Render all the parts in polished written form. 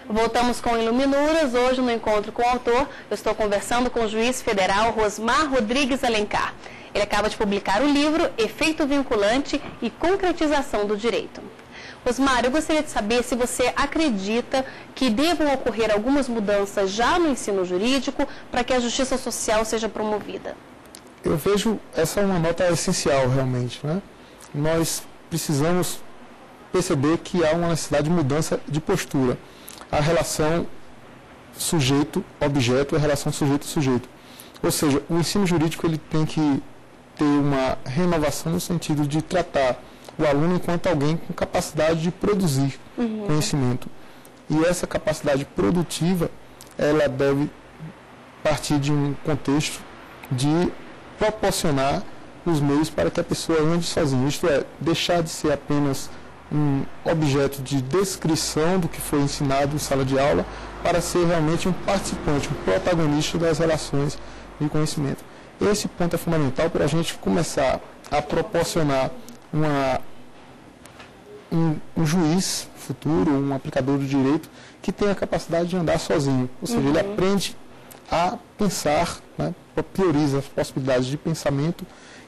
Voltamos com Iluminuras. Hoje, no encontro com o autor, eu estou conversando com o juiz federal Rosmar Rodrigues Alencar. Ele acaba de publicar o livro Efeito Vinculante e Concretização do Direito. Rosmar, eu gostaria de saber se você acredita que devam ocorrer algumas mudanças já no ensino jurídico para que a justiça social seja promovida. Eu vejo essa é uma nota essencial, realmente, né? Nós precisamos perceber que há uma necessidade de mudança de postura. A relação sujeito-objeto, a relação sujeito-sujeito. Ou seja, o ensino jurídico ele tem que ter uma renovação no sentido de tratar o aluno enquanto alguém com capacidade de produzir conhecimento. E essa capacidade produtiva, ela deve partir de um contexto de proporcionar os meios para que a pessoa ande sozinha. Isto é, deixar de ser apenas um objeto de descrição do que foi ensinado em sala de aula para ser realmente um participante, um protagonista das relações de conhecimento. Esse ponto é fundamental para a gente começar a proporcionar um juiz futuro, um aplicador do direito que tenha a capacidade de andar sozinho. Ou seja, ele aprende a pensar, né, prioriza as possibilidades de pensamento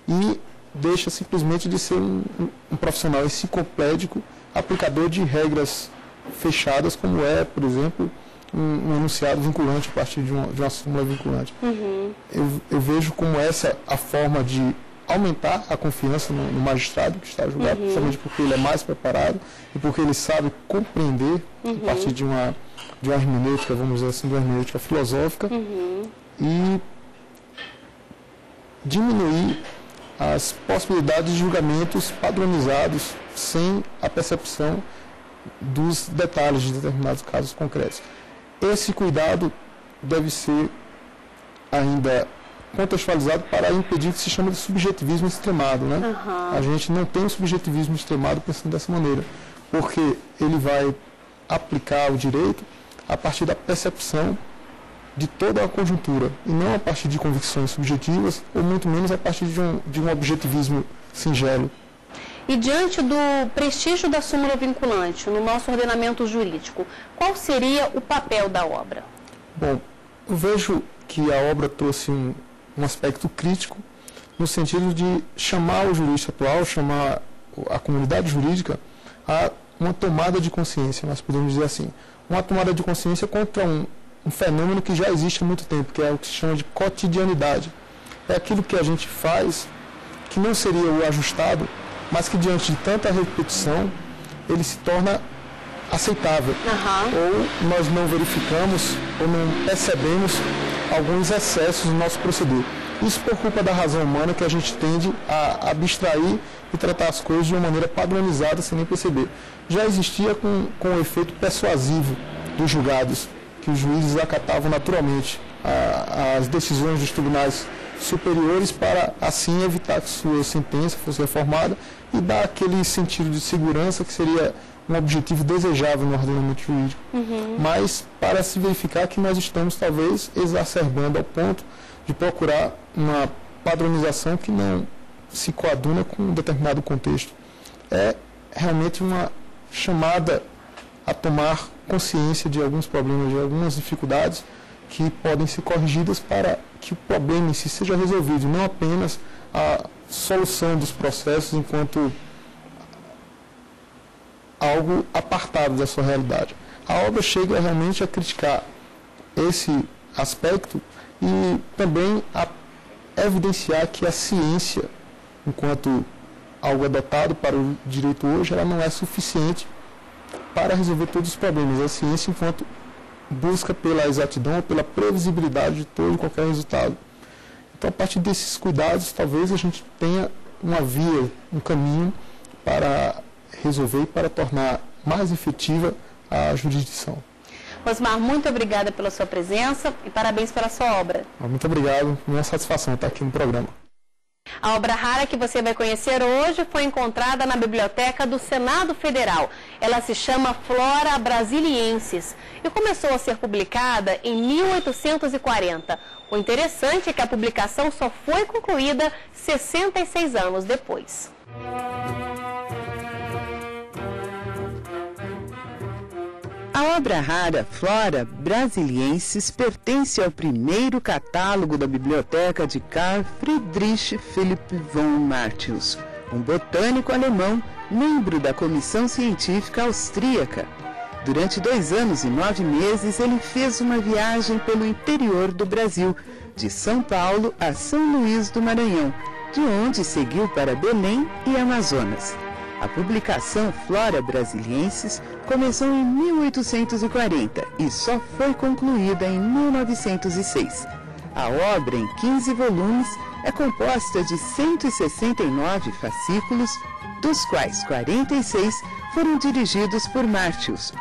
e deixa simplesmente de ser um profissional enciclopédico, aplicador de regras fechadas, como é, por exemplo, um enunciado vinculante a partir de uma súmula vinculante. Eu vejo como essa a forma de aumentar a confiança no magistrado que está a julgar, principalmente porque ele é mais preparado e porque ele sabe compreender a partir de uma hermenêutica, vamos dizer assim, de uma hermenêutica filosófica, e diminuir as possibilidades de julgamentos padronizados sem a percepção dos detalhes de determinados casos concretos. Esse cuidado deve ser ainda contextualizado para impedir o que se chama de subjetivismo extremado, né? A gente não tem um subjetivismo extremado pensando dessa maneira, porque ele vai aplicar o direito a partir da percepção de toda a conjuntura, e não a partir de convicções subjetivas, ou muito menos a partir de um objetivismo singelo. E diante do prestígio da súmula vinculante no nosso ordenamento jurídico, qual seria o papel da obra? Bom, eu vejo que a obra trouxe um aspecto crítico, no sentido de chamar o jurista atual, chamar a comunidade jurídica a uma tomada de consciência, nós podemos dizer assim, uma tomada de consciência contra um fenômeno que já existe há muito tempo, que é o que se chama de cotidianidade. É aquilo que a gente faz, que não seria o ajustado, mas que diante de tanta repetição, ele se torna aceitável. Ou nós não verificamos, ou não percebemos alguns excessos no nosso proceder. Isso por culpa da razão humana, que a gente tende a abstrair e tratar as coisas de uma maneira padronizada, sem nem perceber. Já existia com o efeito persuasivo dos julgados, que os juízes acatavam naturalmente as decisões dos tribunais superiores para, assim, evitar que sua sentença fosse reformada e dar aquele sentido de segurança que seria um objetivo desejável no ordenamento jurídico. Mas para se verificar que nós estamos, talvez, exacerbando ao ponto de procurar uma padronização que não se coaduna com um determinado contexto. É realmente uma chamada a tomar consciência de alguns problemas, de algumas dificuldades que podem ser corrigidas para que o problema em si seja resolvido, não apenas a solução dos processos enquanto algo apartado da sua realidade. A obra chega realmente a criticar esse aspecto e também a evidenciar que a ciência, enquanto algo adotado para o direito hoje, ela não é suficiente para resolver todos os problemas. A ciência, enquanto busca pela exatidão, pela previsibilidade de todo e qualquer resultado. Então, a partir desses cuidados, talvez a gente tenha uma via, um caminho para resolver e para tornar mais efetiva a jurisdição. Rosmar, muito obrigada pela sua presença e parabéns pela sua obra. Muito obrigado, minha satisfação estar aqui no programa. A obra rara que você vai conhecer hoje foi encontrada na Biblioteca do Senado Federal. Ela se chama Flora Brasiliensis e começou a ser publicada em 1840. O interessante é que a publicação só foi concluída 66 anos depois. A obra rara Flora Brasiliensis pertence ao primeiro catálogo da biblioteca de Carl Friedrich Philipp von Martius, um botânico alemão, membro da Comissão Científica Austríaca. Durante 2 anos e 9 meses, ele fez uma viagem pelo interior do Brasil, de São Paulo a São Luís do Maranhão, de onde seguiu para Belém e Amazonas. A publicação Flora Brasiliensis começou em 1840 e só foi concluída em 1906. A obra, em 15 volumes, é composta de 169 fascículos, dos quais 46 foram dirigidos por Martius.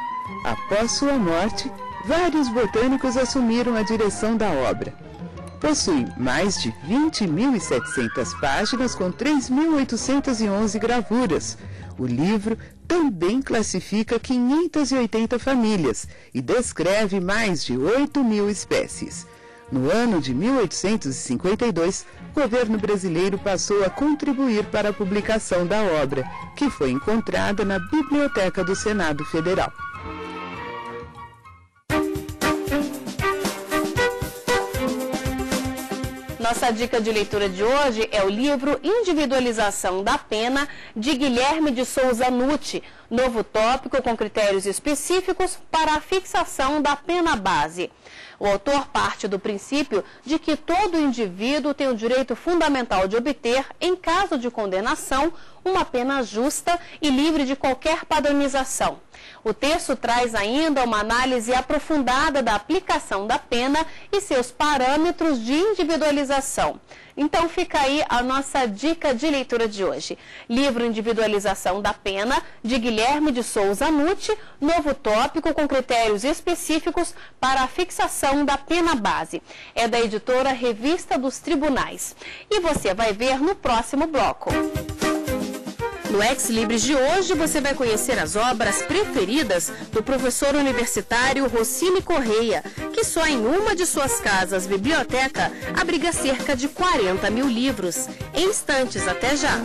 Após sua morte, vários botânicos assumiram a direção da obra. Possui mais de 20.700 páginas com 3.811 gravuras. O livro também classifica 580 famílias e descreve mais de 8.000 espécies. No ano de 1852, o governo brasileiro passou a contribuir para a publicação da obra, que foi encontrada na Biblioteca do Senado Federal. Nossa dica de leitura de hoje é o livro Individualização da Pena, de Guilherme de Souza Nutti, novo tópico com critérios específicos para a fixação da pena base. O autor parte do princípio de que todo indivíduo tem o direito fundamental de obter, em caso de condenação, uma pena justa e livre de qualquer padronização. O texto traz ainda uma análise aprofundada da aplicação da pena e seus parâmetros de individualização. Então fica aí a nossa dica de leitura de hoje. Livro Individualização da Pena, de Guilherme de Souza Nutti, novo tópico com critérios específicos para a fixação da pena base. É da editora Revista dos Tribunais. E você vai ver no próximo bloco. No Ex Libris de hoje, você vai conhecer as obras preferidas do professor universitário Rossini Correia, que só em uma de suas casas biblioteca abriga cerca de 40.000 livros. Em instantes, até já!